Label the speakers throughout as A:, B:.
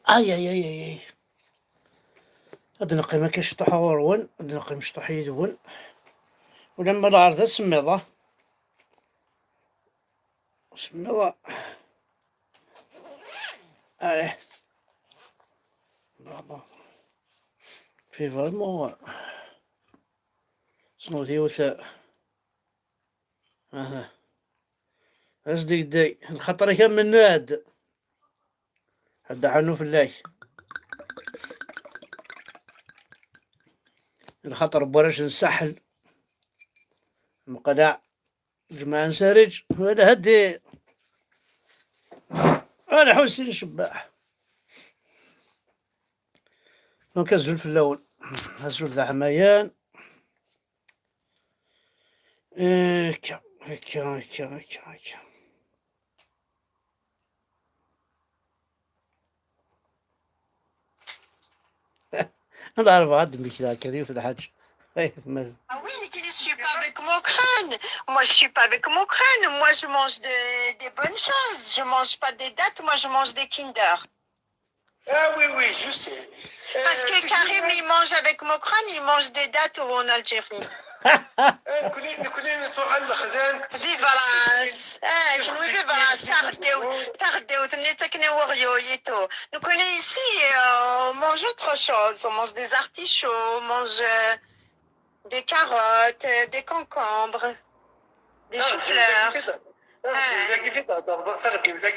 A: اي اي اي اي اي. هاد نقي ما كاينش شطح غورون، هاد نقي مشطح يدون. ولما العرض سميضة سميضة. ايه. برافو. في فريمون سموذي وثاء. اها. أصدق داي الخطر كان من ناد. هدا عنو في الله. الخطر بورش نسحل. مقدع. جماعة نسارج ولا هدي. انا حسين شباح. دونك الزول في الاول. الزول ذا حمايان. هكا هكا هكا هكا هكا. الأربعة دمي كذا كريم في الحج.
B: Ah oui, mais je suis pas avec mon crâne. Moi, je suis pas avec mon crâne. Moi, je mange des bonnes choses. Je mange pas des dattes. Moi, je mange des Kinder.
C: Ah oui, oui, je sais.
B: Parce que Karim, il mange avec mon crâne, il mange des dattes en Algérie. Vive Valas. Je nous vive Valas. Tardeo, Netekne Warioyeto. Nous connaissons ici, on mange autre chose. On mange des artichauts, on mange des carottes, des concombres, des choux-fleurs.
C: زاكي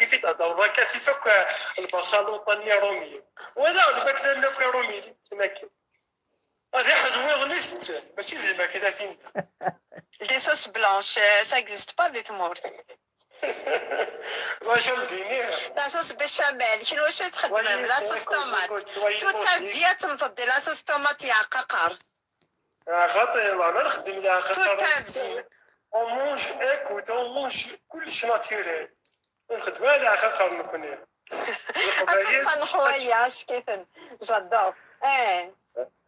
C: في تهضر كثيفك البصل وطني رومي ولا غلبك لك رومي تماكل هذه حدوي غلست ماشي زعما كذا تنت
B: Des sauces blanches, ça n'existe pas avec moi.
C: واش مديني
B: La sauce béchamel, شنو واش تخدم la sauce tomate. Toute ta vie تنفضي la sauce tomate يا ققر.
C: خاطر انا نخدم لها
B: Toute ta vie.
C: on mange écoute on mange كلش ناتوريل نخدم لها خاطر نكون
B: أتفن خويا اش كيفن جادور.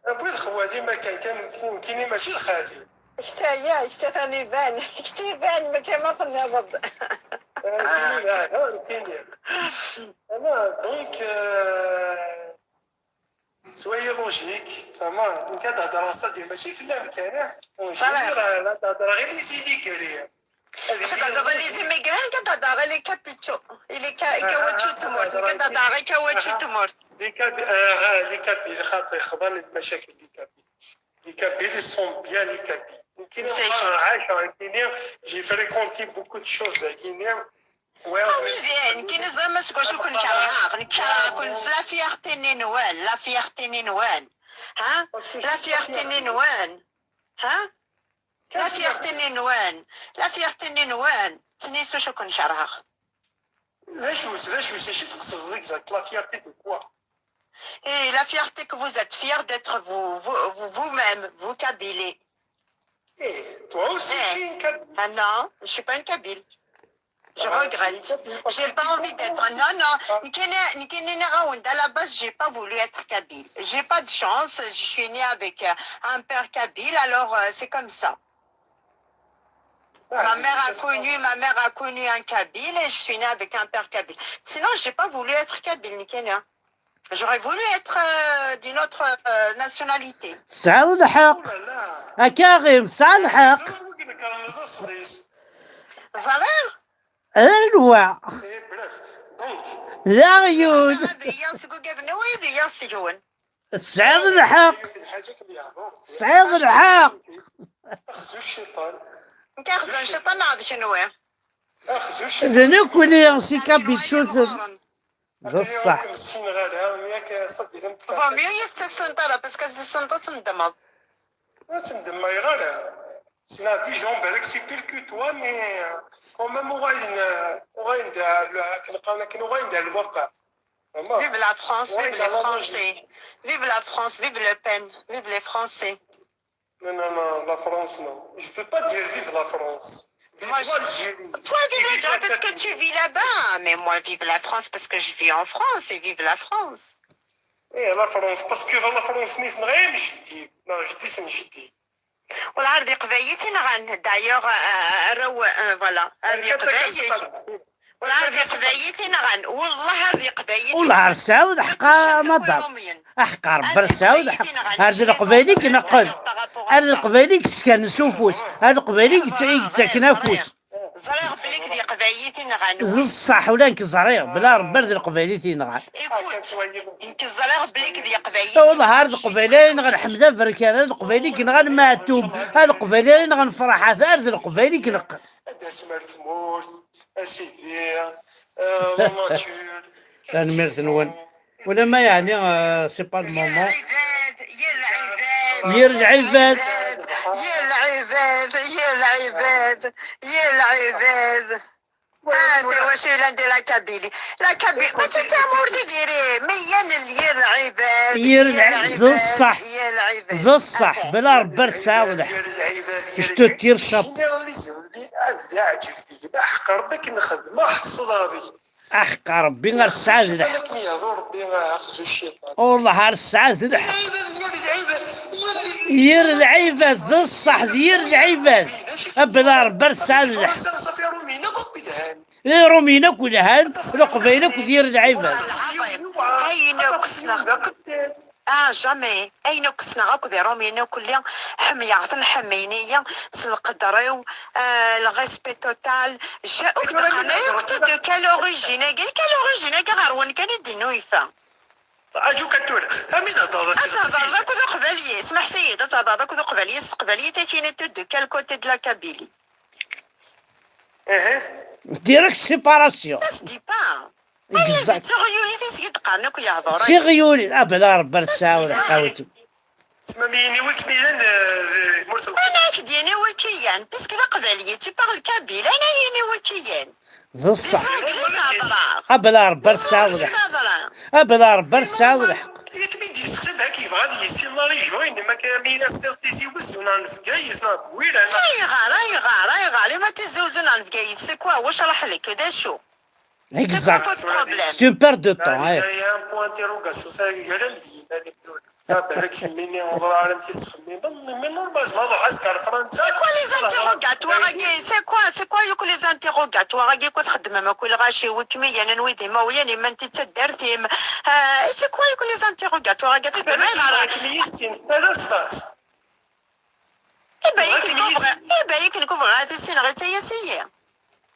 C: بغيت خواتي ما كان كاينين ماشي الخاتي
B: اشتايا ثاني يبان يبان ما تنهض.
C: انا دونك سوية لوجيك فما من كتهضر صدي ماشي في الامكان ونجير تهضر غير لي سيدي كريم
B: كتهضر لي زيميغران كتهضر لي كابيتشو اللي كاواتشو تمورت كتهضر غير كاواتشو تمورت
C: لي كابي خاطر خبرني المشاكل لي كابي لي سون بيان لي كابي يمكن عايشه كاينين جي فريكونتي بوكو دو شوز كاينين
B: مزيان كاين زعما شكون كنكره لا فيارتي نينوان لا فيارتي نينوان ها لا فيارتي نينوان ها لا فيارتي نينوان لا فيارتي نينوان تنيسو شو كنكرهها
C: لاش واش تقصد اكزاكت لا فيارتي دو كوا
B: Et la fierté que vous êtes fier d'être vous-même, vous Kabyles.
C: Toi aussi, tu es une Kabyle.
B: Ah non, je suis pas une Kabyle. Je regrette. J'ai pas envie d'être. Non. À la base, j'ai pas voulu être Kabyle. J'ai pas de chance. Je suis née avec un père Kabyle, alors c'est comme ça. Ma mère a connu un Kabyle et je suis née avec un père Kabyle. Sinon, j'ai pas voulu être Kabyle, Nikena. J'aurais voulu être d'une autre nationalité.
A: سعد الحق كريم سعد الحق
B: Valère
A: الوع لا عيون سعد الحق سعد الحق
B: نكاخذ الشيطان هذا شنو هو؟
A: إذا نكون ينسي كابي تشوثن بصح
B: فاميو يتسنطر بس كتسنطر تندمر
C: تندم غير سنا دي جون بالك سي بيل كو توا مي كومام وغاين الواقع
B: Vive la France, vive les Français. Vive la France, vive Le Pen, vive les Français.
C: Non, la France, non. Je peux pas dire vive la France.
B: Moi, toi, vive la parce que tu vis là-bas. Mais moi, vive la France parce que je vis en France et vive la France.
C: La France, parce que la France, je dis.
B: والعرض قبايتي نغن دايوغ رو فوالا هذه قبايت هذه قبايتي نغن والله هذه قبايتي
A: والله السعود حقا نضب احقر برساود هذا القبيلي كنقل هذا القبيلي كسكن نسوفوس هذا القبيلي كتكنافوس
B: زريغ بليك دي قبايتي نغن
A: الصح ولا انك زريغ بلا ربر ذي القبيلي تينغان
B: انت الزريغ بليك دي قبايتي
A: والله هذا القبيلي نغن حمزه فركان هذا القبيلي كنغن ماتوب هذا القبيلي نغن فرحات هذا القبيلي كنقل كان مرزنون ولا ما يعني سي با المومون
B: يا
A: يا
B: العباد
A: العباد
B: يا العباد يا العباد هذا واش ندير لا كابيلي ما تتامر ديري ميان يا العباد
A: يا العباد ذو الصح
B: يا العباد
A: ذو الصح بلا ربر ساود شتو تير شاب
C: احقر بك نخدم صدابي
A: احقر ربي غير الساعه زدح والله هار الساعه زدح ير العيبات ذو الصح ير العيبات بلا ربر الساعه زدح لا رومينك ولا هان ولا قبيلك ودير العيبات
B: هاي نقصنا جامي اي نقصنا غاكو دي رومينا كل حمية عطن حمينية سلقدريو الغيسبي توتال جاوك دخلنا يوكتو دو كالوريجينا غاروان كان يدينو يفا
C: اجو كتولا امين
B: اتهضر كو دو قبالية اسمح سيد اتهضر كو دو قبالية تاكينيتو دو كال كوتي دو لا كابيلي
A: ديريكت سيباراسيون
B: سا سدي با
A: تيغيولي بلا ربر الساعه ولا حاولتو
C: تماميني وكميلان مرسل
B: انا كديني وكيان بس كذا قبالية تي باغ الكابيل انا يني وكيان
A: ذو الصح بلا ربر الساعه ولا بلا ربر الساعه ولا حق
C: ياك مين يسخدم كيف غادي يسير لا ريجوين ما كان بين سيرتيزي وزونا نفكايس ناكويل انا
B: اي غالي ما تزوزنا نفكايس سي كوا واش راح لك دا شو
A: Exact. C'est une perte de temps.
C: Il y a un point d'interrogation. Ça, il y a
B: C'est quoi les interrogatoires? C'est quoi les interrogatoires? C'est quoi les interrogatoires? Eh ben, il couvre la scénario.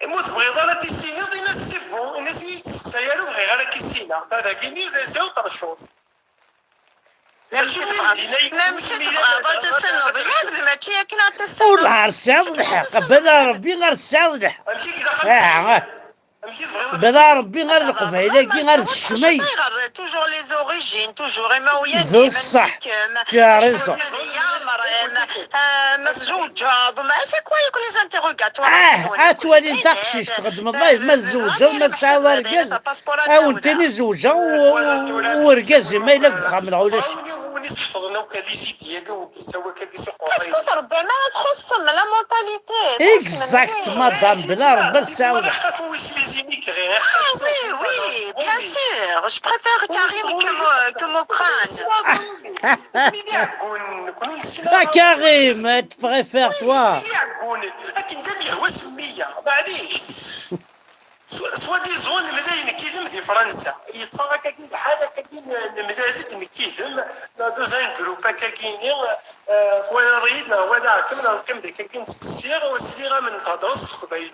C: موت بغيض انا تيسينا دينا السبون الناس يتسايلوا غير على كيسينا هذا كيني ذا اوتر شوز
A: والله الساعه الحق بلا ربي غير الساعه الحق بلا ربي غير القبيله كي غير الشمي ذو الصح تي ريزون توالي نتاقشيش تقدم الله ما تزوجها وما تسعى ورقاز او انتني زوجها ورقاز ما الا بخام العولاش
B: ربما تخصم لا مونتاليتي
A: اكزاكت مدام بلا ربي الساعه
B: Oui, bien sûr. Je préfère Karim que Mokran.
A: Karim, tu préfères toi.
C: سوا دي زون مداين كيدم في فرنسا يتفرج كاين حاجه كاين مدازك كيدم دوزان جروب كاين سوا ريدنا ولا كم كاين تفسير وسيره من تهضروا في القبايل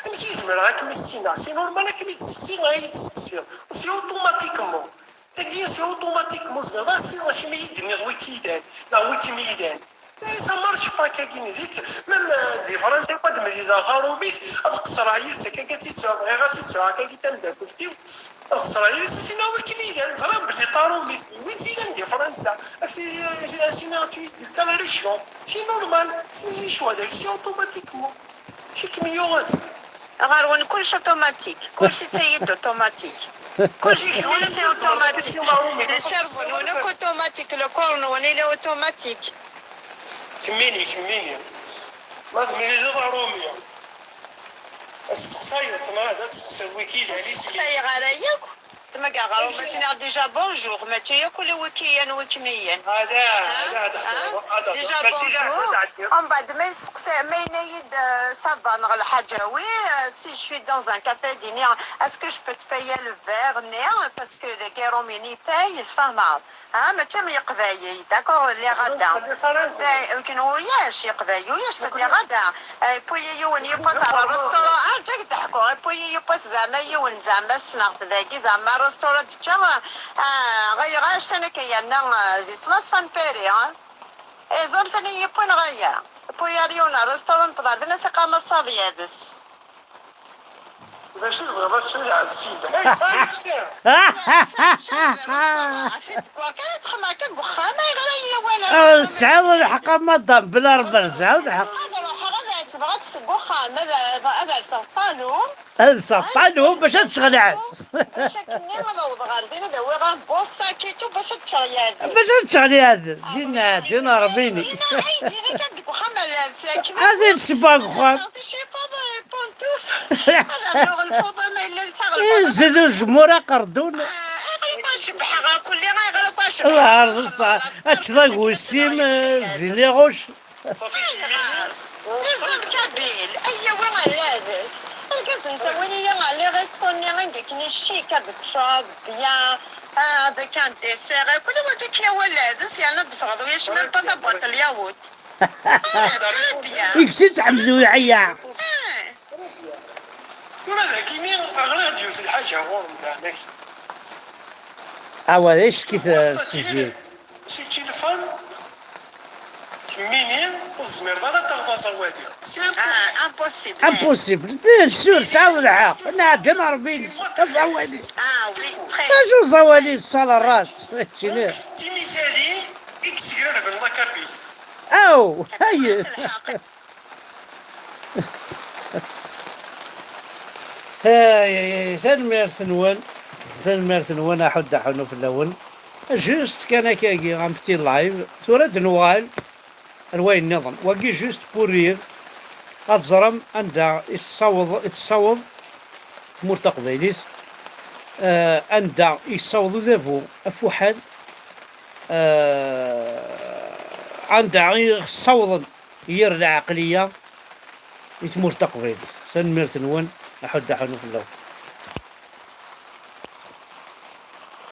C: انا كيزمر راك مسكينه سي نورمال كي تفسير غير تفسير وسي اوتوماتيكمون تاكي سي اوتوماتيكمون زعما سي واش ما يدني ويكيدان لا ويكيميدان ça marche pas كاين هذيك ميم دي فرنسا قد مدينه غاروبي القصر عيس كاكاتي غير غاتي كاين تنداكلتي القصر عيس سينا ويكيميدان زعما بلي طارومي وين دي فرنسا في سينا تي كان ريجيون سي نورمال سي شوا داك سي اوتوماتيكمون شي كميون
B: غير كلشي اوتوماتيك كلشي تايد اوتوماتيك كلشي سي اوتوماتيك السيرفو نونك اوتوماتيك لو كور نوني اوتوماتيك
C: كميني ما تميني جدا رومية السقساية تنادى تسقسي الوكيل عليك
B: السقساية غارايك تما كاع غير باش نعرف ديجا بونجور ما تيا كل ويكيا ويكميا ديجا بونجور ومن بعد ما يسقسي ما ينايد سافا نغ الحاجه وي سي شوي دون ان كافي دينير اسكو جو بو تبايي لو فير نير باسكو لي كيروميني باي فهمها ما تم يقبايي داكور لي غدا يمكن وياش يقبايي وياش سدي غدا بوي يون يباس على الريستورون جاك تحكوا بوي يباس زعما يون زعما السناق ذاكي زعما الريستورون تشا غير غاش انا كيانا تلاص فان بيري زعما سني يبون غيا بوي ريونا ريستورون طلعنا سقامه صابيادس
C: باش نبغى باش نرجع السيد
A: سعود الحق مضم بلا ربع سعود الحق الصفانو باش تشغل عز باش تشغل عز دينا ربيني هذا السباق خوان زيدو الجمهور قردون العرض الصح اتشضاق وسيم زيني غوش
B: لازم كابيل اي وين لابس الكاس انت وين يا لي ريستورون عندك نشيك هاد تشرب بيان avec un dessert كل وقت يا ولاد يعني نضفر ويش من بابا بوط الياوت
A: يكسيت حمزو العيا
C: ترى ذاك يمين اغراض في الحاجه هو هناك
A: ايش كيف السجين
C: شي تليفون ميني وزمير لا تغطى وادي
B: امبوسيبل
A: امبوسيبل بيان سور سعود الحق نادم 40 زوالي
B: وي
A: شو زوالي الصاله الراس شنو
C: تي مثالي اكس غير بالله كابي
A: او هاي هاي ثنمير ثنوان احد حنو في الاول جوست كان كاكي غنبتي لايف ثورة نوال الوين النظام وكي جوست بورير غتزرم عندها يتصوض مرتق قبيليت عندها يصوض ذافو افوحل عندها يصوض يرجع عقلية يتمرتق قبيليت ثنمير ثنوان احد حنو في الاول